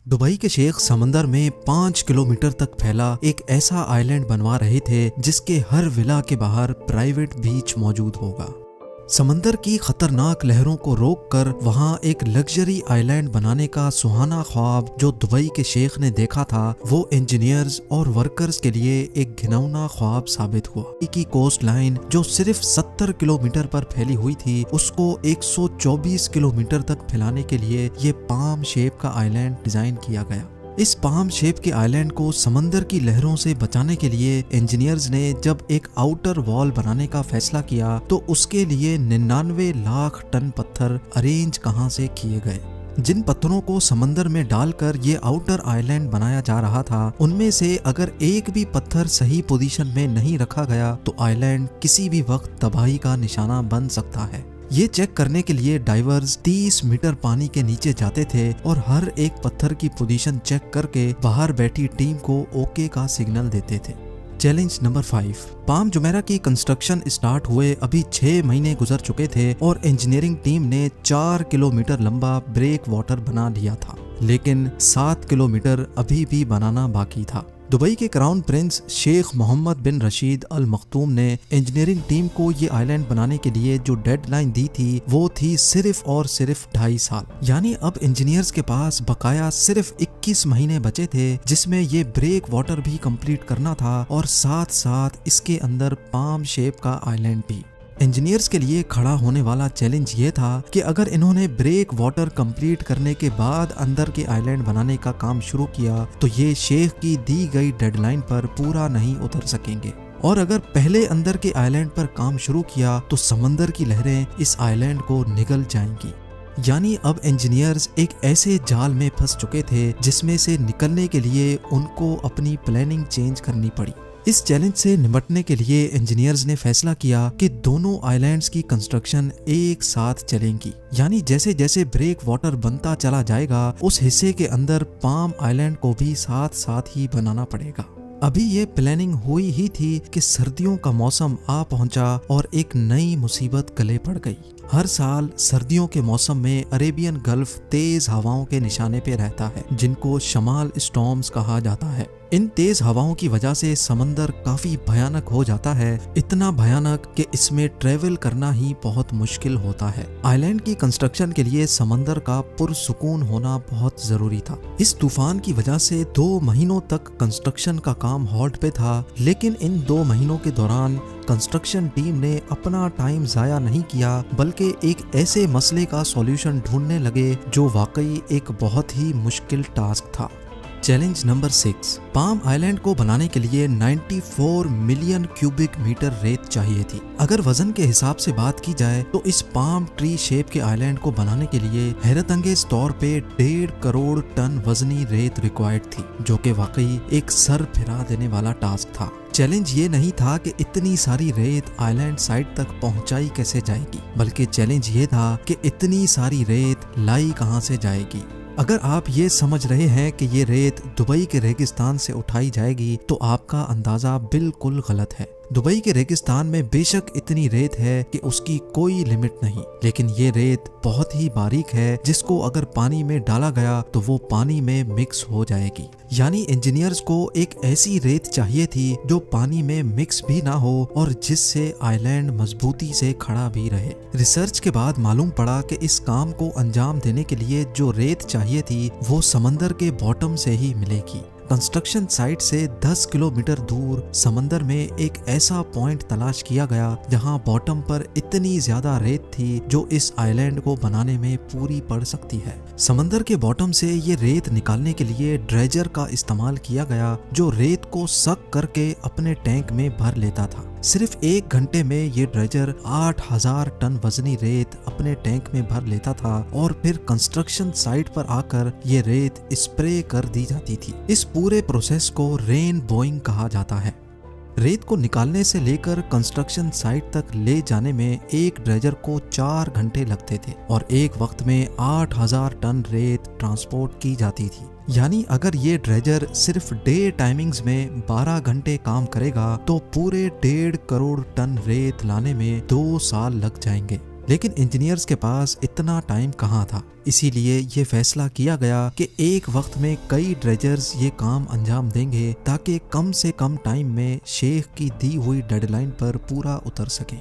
Dubai के शेख समंदर में 5 किलोमीटर तक फैला एक ऐसा आइलैंड बनवा रहे थे जिसके हर विला के बाहर प्राइवेट बीच मौजूद होगा। समंदर की खतरनाक लहरों को रोककर वहां एक लग्जरी आइलैंड बनाने का सुहाना ख्वाब जो दुबई के शेख ने देखा था, वो इंजीनियर्स और वर्कर्स के लिए एक घिनौना ख्वाब साबित हुआ। की कोस्ट लाइन जो सिर्फ 70 किलोमीटर पर फैली हुई थी, उसको 124 किलोमीटर तक फैलाने के लिए ये पाम शेप का आइलैंड डिजाइन किया गया। इस पाम शेप के आइलैंड को समंदर की लहरों से बचाने के लिए इंजीनियर्स ने जब एक आउटर वॉल बनाने का फैसला किया तो उसके लिए 99 लाख टन पत्थर अरेंज कहां से किए गए। जिन पत्थरों को समंदर में डालकर ये आउटर आइलैंड बनाया जा रहा था, उनमें से अगर एक भी पत्थर सही पोजीशन में नहीं रखा गया तो आइलैंड किसी भी वक्त तबाही का निशाना बन सकता है। ये चेक करने के लिए डाइवर्स 30 मीटर पानी के नीचे जाते थे और हर एक पत्थर की पोजीशन चेक करके बाहर बैठी टीम को ओके का सिग्नल देते थे। Challenge number 5। पाम जुमेरा की कंस्ट्रक्शन स्टार्ट हुए अभी 6 महीने गुजर चुके थे और इंजीनियरिंग टीम ने 4 किलोमीटर लंबा ब्रेक वाटर बना लिया था, लेकिन 7 किलोमीटर अभी भी बनाना बाकी था। दुबई के क्राउन प्रिंस शेख मोहम्मद बिन रशीद अल मखतूम ने इंजीनियरिंग टीम को ये आइलैंड बनाने के लिए जो डेडलाइन दी थी, वो थी सिर्फ और सिर्फ 2.5 साल। यानी अब इंजीनियर्स के पास बकाया सिर्फ 21 महीने बचे थे, जिसमें ये ब्रेक वाटर भी कंप्लीट करना था और साथ साथ इसके अंदर पाम शेप का आइलैंड भी। इंजीनियर्स के लिए खड़ा होने वाला चैलेंज ये था कि अगर इन्होंने ब्रेक वाटर कंप्लीट करने के बाद अंदर के आइलैंड बनाने का काम शुरू किया तो ये शेख की दी गई डेडलाइन पर पूरा नहीं उतर सकेंगे, और अगर पहले अंदर के आइलैंड पर काम शुरू किया तो समंदर की लहरें इस आइलैंड को निगल जाएंगी। यानी अब इंजीनियर्स एक ऐसे जाल में फंस चुके थे जिसमें से निकलने के लिए उनको अपनी प्लानिंग चेंज करनी पड़ी। इस चैलेंज से निपटने के लिए इंजीनियर्स ने फैसला किया कि दोनों आइलैंड्स की कंस्ट्रक्शन एक साथ चलेंगी। यानी जैसे जैसे ब्रेक वाटर बनता चला जाएगा, उस हिस्से के अंदर पाम आइलैंड को भी साथ साथ ही बनाना पड़ेगा। अभी ये प्लानिंग हुई ही थी कि सर्दियों का मौसम आ पहुंचा और एक नई मुसीबत गले पड़ गई। हर साल सर्दियों के मौसम में अरेबियन गल्फ तेज हवाओं के निशाने पे रहता है, जिनको शमाल स्टॉर्म्स कहा जाता है। इन तेज हवाओं की वजह से समंदर काफी भयानक हो जाता है, इतना भयानक कि इसमें ट्रेवल करना ही बहुत मुश्किल होता है। आइलैंड की कंस्ट्रक्शन के लिए समंदर का पुरसुकून होना बहुत जरूरी था। इस तूफान की वजह से 2 महीनों तक कंस्ट्रक्शन का काम हॉल्ट पे था, लेकिन इन 2 महीनों के दौरान कंस्ट्रक्शन टीम ने अपना टाइम जाया नहीं किया, बल्कि एक ऐसे मसले का सॉल्यूशन ढूंढने लगे जो वाकई एक बहुत ही मुश्किल टास्क था। Challenge number 6। पाम आइलैंड को बनाने के लिए 94 मिलियन क्यूबिक मीटर रेत चाहिए थी। अगर वजन के हिसाब से बात की जाए तो इस पाम ट्री शेप के आइलैंड को बनाने के लिए हैरतअंगेज तौर पे 1.5 करोड़ टन वजनी रेत रिक्वायर्ड थी, जो कि वाकई एक सर फिरा देने वाला टास्क था। चैलेंज ये नहीं था कि इतनी सारी रेत आइलैंड साइड तक पहुंचाई कैसे जाएगी, बल्कि चैलेंज ये था कि इतनी सारी रेत लाई कहां से जाएगी। अगर आप ये समझ रहे हैं कि ये रेत दुबई के रेगिस्तान से उठाई जाएगी तो आपका अंदाजा बिल्कुल गलत है। दुबई के रेगिस्तान में बेशक इतनी रेत है कि उसकी कोई लिमिट नहीं, लेकिन ये रेत बहुत ही बारीक है जिसको अगर पानी में डाला गया तो वो पानी में मिक्स हो जाएगी। यानी इंजीनियर्स को एक ऐसी रेत चाहिए थी जो पानी में मिक्स भी ना हो और जिससे आइलैंड मजबूती से खड़ा भी रहे। रिसर्च के बाद मालूम पड़ा कि इस काम को अंजाम देने के लिए जो रेत चाहिए थी वो समंदर के बॉटम से ही मिलेगी। कंस्ट्रक्शन साइट से 10 किलोमीटर दूर समंदर में एक ऐसा पॉइंट तलाश किया गया जहां बॉटम पर इतनी ज्यादा रेत थी जो इस आइलैंड को बनाने में पूरी पड़ सकती है। समंदर के बॉटम से ये रेत निकालने के लिए ड्रेजर का इस्तेमाल किया गया, जो रेत को सक करके अपने टैंक में भर लेता था। सिर्फ 1 घंटे में ये ड्रेजर 8000 टन वजनी रेत अपने टैंक में भर लेता था और फिर कंस्ट्रक्शन साइट पर आकर ये रेत स्प्रे कर दी जाती थी। इस पूरे प्रोसेस को रेन बोइंग कहा जाता है। रेत को निकालने से लेकर कंस्ट्रक्शन साइट तक ले जाने में एक ड्रेजर को 4 घंटे लगते थे और एक वक्त में 8000 टन रेत ट्रांसपोर्ट की जाती थी। यानी अगर ये ड्रेजर सिर्फ डे टाइमिंग्स में 12 घंटे काम करेगा तो पूरे 1.5 करोड़ टन रेत लाने में 2 साल लग जाएंगे। लेकिन इंजीनियर्स के पास इतना टाइम कहाँ था। इसीलिए ये फैसला किया गया कि एक वक्त में कई ड्रेजर्स ये काम अंजाम देंगे ताकि कम से कम टाइम में शेख की दी हुई डेडलाइन पर पूरा उतर सकें।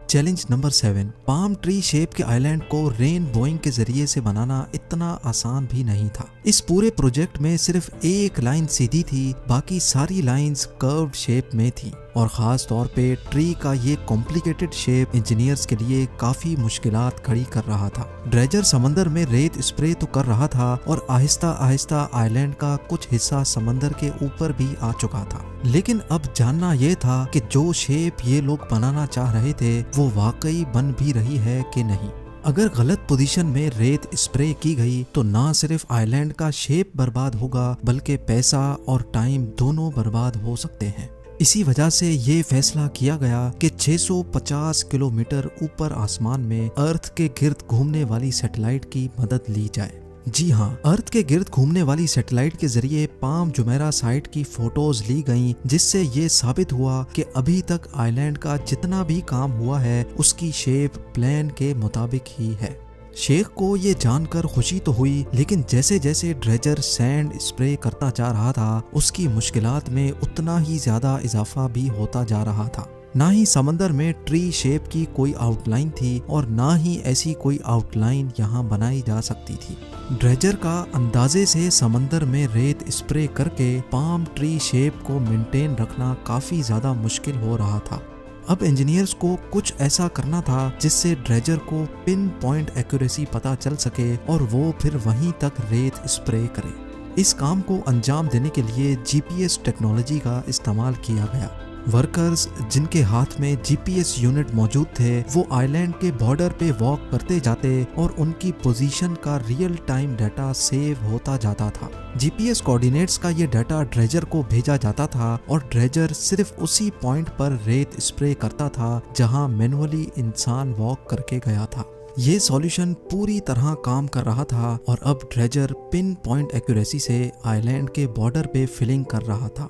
Challenge number 7, palm tree shape के आइलैंड को रेन बोइंग के जरिए से बनाना इतना आसान भी नहीं था। इस पूरे प्रोजेक्ट में सिर्फ एक लाइन सीधी थी, बाकी सारी लाइंस कर्व्ड शेप में थी और खास तौर पे ट्री का ये कॉम्प्लिकेटेड शेप इंजीनियर्स के लिए काफी मुश्किलात खड़ी कर रहा था। ड्रेजर समंदर में रेत स्प्रे तो कर रहा था और आहिस्ता आहिस्ता आइलैंड का कुछ हिस्सा समंदर के ऊपर भी आ चुका था, लेकिन अब जानना यह था कि जो शेप ये लोग बनाना चाह रहे थे वो वाकई बन भी रही है कि नहीं। अगर गलत पोजीशन में रेत स्प्रे की गई तो ना सिर्फ आइलैंड का शेप बर्बाद होगा बल्कि पैसा और टाइम दोनों बर्बाद हो सकते हैं। इसी वजह से ये फैसला किया गया कि 650 किलोमीटर ऊपर आसमान में अर्थ के गिर्द घूमने वाली सैटेलाइट की मदद ली जाए। जी हाँ, अर्थ के गिर्द घूमने वाली सैटेलाइट के जरिए पाम जुमेरा साइट की फोटोज ली गईं, जिससे ये साबित हुआ कि अभी तक आइलैंड का जितना भी काम हुआ है उसकी शेप प्लान के मुताबिक ही है। शेख को ये जानकर खुशी तो हुई, लेकिन जैसे जैसे ड्रेजर सैंड स्प्रे करता जा रहा था उसकी मुश्किलात में उतना ही ज्यादा इजाफा भी होता जा रहा था। ना ही समंदर में ट्री शेप की कोई आउटलाइन थी और ना ही ऐसी कोई आउटलाइन यहाँ बनाई जा सकती थी। ड्रेजर का अंदाजे से समंदर में रेत स्प्रे करके पाम ट्री शेप को मेंटेन रखना काफी ज्यादा मुश्किल हो रहा था। अब इंजीनियर्स को कुछ ऐसा करना था जिससे ड्रेजर को पिन पॉइंट एक्यूरेसी पता चल सके और वो फिर वहीं तक रेत स्प्रे करे। इस काम को अंजाम देने के लिए जीपीएस टेक्नोलॉजी का इस्तेमाल किया गया। वर्कर्स जिनके हाथ में जीपीएस यूनिट मौजूद थे वो आइलैंड के बॉर्डर पे वॉक करते जाते और उनकी पोजीशन का रियल टाइम डाटा सेव होता जाता था। जीपीएस कोऑर्डिनेट्स का ये डाटा ड्रेजर को भेजा जाता था और ड्रेजर सिर्फ उसी पॉइंट पर रेत स्प्रे करता था जहां मैनुअली इंसान वॉक करके गया था। ये सॉल्यूशन पूरी तरह काम कर रहा था और अब ड्रेजर पिन पॉइंट एक्यूरेसी से आइलैंड के बॉर्डर पे फिलिंग कर रहा था।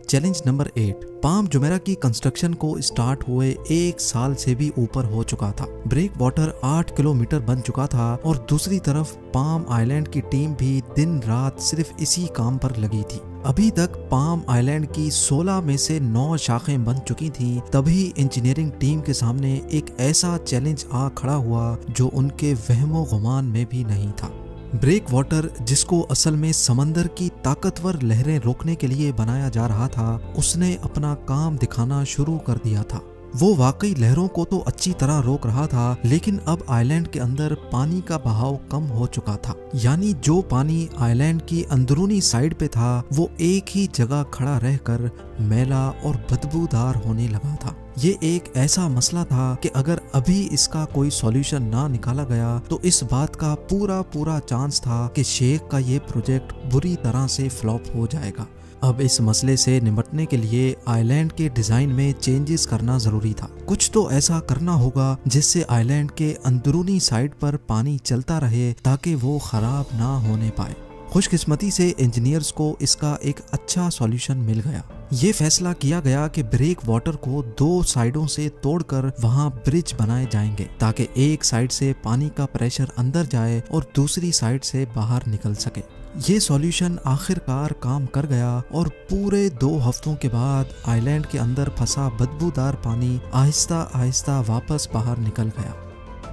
चैलेंज नंबर 8, पाम जुमेरा की कंस्ट्रक्शन को स्टार्ट हुए 1 साल से भी ऊपर हो चुका था। ब्रेक वाटर 8 किलोमीटर बन चुका था और दूसरी तरफ पाम आइलैंड की टीम भी दिन रात सिर्फ इसी काम पर लगी थी। अभी तक पाम आइलैंड की 16 में से 9 शाखें बन चुकी थीं। तभी इंजीनियरिंग टीम के सामने एक ऐसा चैलेंज आ खड़ा हुआ जो उनके वहमो गुमान में भी नहीं था। ब्रेक वाटर, जिसको असल में समंदर की ताकतवर लहरें रोकने के लिए बनाया जा रहा था, उसने अपना काम दिखाना शुरू कर दिया था। वो वाकई लहरों को तो अच्छी तरह रोक रहा था, लेकिन अब आइलैंड के अंदर पानी का बहाव कम हो चुका था। यानी जो पानी आइलैंड की अंदरूनी साइड पे था वो एक ही जगह खड़ा रहकर मैला और बदबूदार होने लगा था। ये एक ऐसा मसला था कि अगर अभी इसका कोई सॉल्यूशन ना निकाला गया तो इस बात का पूरा चांस था कि शेख का ये प्रोजेक्ट बुरी तरह से फ्लॉप हो जाएगा। अब इस मसले से निपटने के लिए आइलैंड के डिजाइन में चेंजेस करना जरूरी था। कुछ तो ऐसा करना होगा जिससे आइलैंड के अंदरूनी साइड पर पानी चलता रहे ताकि वो खराब ना होने पाए। खुशकिस्मती से इंजीनियर्स को इसका एक अच्छा सॉल्यूशन मिल गया। ये फैसला किया गया कि ब्रेक वाटर को 2 साइडों से तोड़कर वहां ब्रिज बनाए जाएंगे ताकि एक साइड से पानी का प्रेशर अंदर जाए और दूसरी साइड से बाहर निकल सके। ये सॉल्यूशन आखिरकार काम कर गया और पूरे 2 हफ्तों के बाद आइलैंड के अंदर फंसा बदबूदार पानी आहिस्ता आहिस्ता वापस बाहर निकल गया।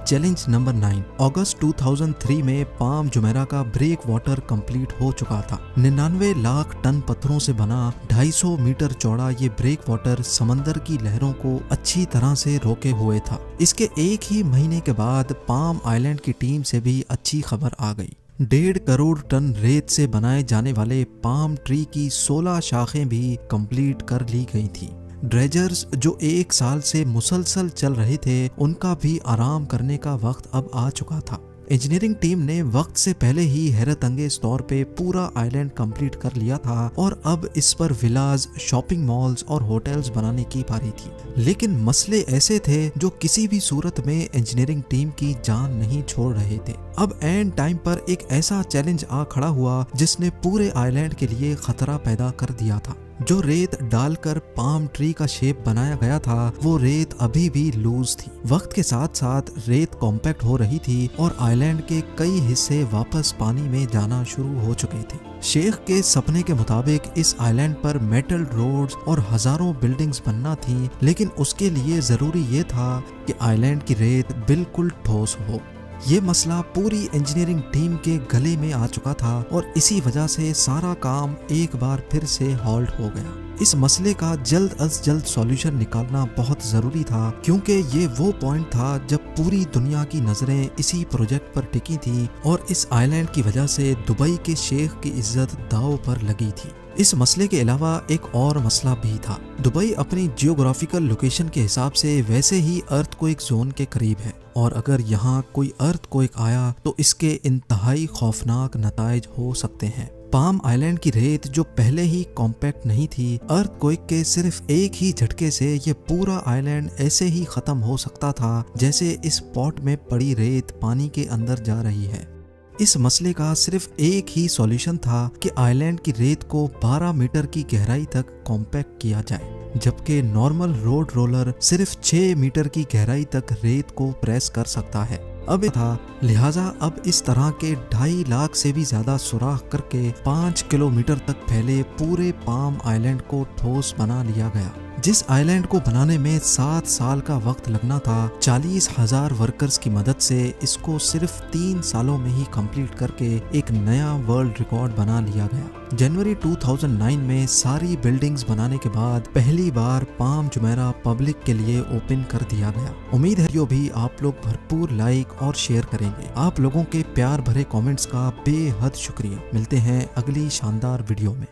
चैलेंज नंबर 9, अगस्त 2003 में पाम जुमेरा का ब्रेक वाटर कंप्लीट हो चुका था। 99 लाख टन पत्थरों से बना 250 मीटर चौड़ा ये ब्रेक वाटर समंदर की लहरों को अच्छी तरह से रोके हुए था। इसके एक ही महीने के बाद पाम आइलैंड की टीम से भी अच्छी खबर आ गई। 1.5 करोड़ टन रेत से बनाए जाने वाले पाम ट्री की 16 शाखें भी कंप्लीट कर ली गई थी। ड्रेजर्स जो 1 साल से मुसलसल चल रहे थे उनका भी आराम करने का वक्त अब आ चुका था। इंजीनियरिंग टीम ने वक्त से पहले ही हैरत अंगेज तौर पे पूरा आइलैंड कंप्लीट कर लिया था और अब इस पर विलाज, शॉपिंग मॉल्स और होटल्स बनाने की बारी थी। लेकिन मसले ऐसे थे जो किसी भी सूरत में इंजीनियरिंग टीम की जान नहीं छोड़ रहे थे। अब एंड टाइम पर एक ऐसा चैलेंज आ खड़ा हुआ जिसने पूरे आइलैंड के लिए खतरा पैदा कर दिया था। जो रेत डालकर पाम ट्री का शेप बनाया गया था वो रेत अभी भी लूज थी। वक्त के साथ साथ रेत कॉम्पैक्ट हो रही थी और आइलैंड के कई हिस्से वापस पानी में जाना शुरू हो चुके थे। शेख के सपने के मुताबिक इस आइलैंड पर मेटल रोड्स और हजारों बिल्डिंग्स बनना थी, लेकिन उसके लिए जरूरी ये था कि आइलैंड की रेत बिल्कुल ठोस हो। ये मसला पूरी इंजीनियरिंग टीम के गले में आ चुका था और इसी वजह से सारा काम एक बार फिर से हॉल्ट हो गया। इस मसले का जल्द अज जल्द सॉल्यूशन निकालना बहुत जरूरी था, क्योंकि ये वो पॉइंट था जब पूरी दुनिया की नजरें इसी प्रोजेक्ट पर टिकी थी और इस आइलैंड की वजह से दुबई के शेख की इज्जत दांव पर लगी थी। इस मसले के अलावा एक और मसला भी था। दुबई अपनी जियोग्राफिकल लोकेशन के हिसाब से वैसे ही अर्थक्वेक जोन के करीब है और अगर यहाँ कोई अर्थक्वेक आया तो इसके इंतहाई खौफनाक नताइज हो सकते हैं। पाम आइलैंड की रेत जो पहले ही कॉम्पैक्ट नहीं थी, अर्थक्वेक के सिर्फ एक ही झटके से ये पूरा आइलैंड ऐसे ही खत्म हो सकता था जैसे इस पॉट में पड़ी रेत पानी के अंदर जा रही है। इस मसले का सिर्फ एक ही सॉल्यूशन था कि आइलैंड की रेत को 12 मीटर की गहराई तक कॉम्पैक्ट किया जाए, जबकि नॉर्मल रोड रोलर सिर्फ 6 मीटर की गहराई तक रेत को प्रेस कर सकता है। अब था लिहाजा अब इस तरह के 2.5 लाख से भी ज्यादा सुराख करके 5 किलोमीटर तक फैले पूरे पाम आइलैंड को ठोस बना लिया गया। जिस आइलैंड को बनाने में 7 साल का वक्त लगना था, 40,000 वर्कर्स की मदद से इसको सिर्फ 3 सालों में ही कंप्लीट करके एक नया वर्ल्ड रिकॉर्ड बना लिया गया। जनवरी 2009 में सारी बिल्डिंग्स बनाने के बाद पहली बार पाम जुमेरा पब्लिक के लिए ओपन कर दिया गया। उम्मीद है वीडियो भी आप लोग भरपूर लाइक और शेयर करेंगे। आप लोगों के प्यार भरे कमेंट्स का बेहद शुक्रिया। मिलते हैं अगली शानदार वीडियो में।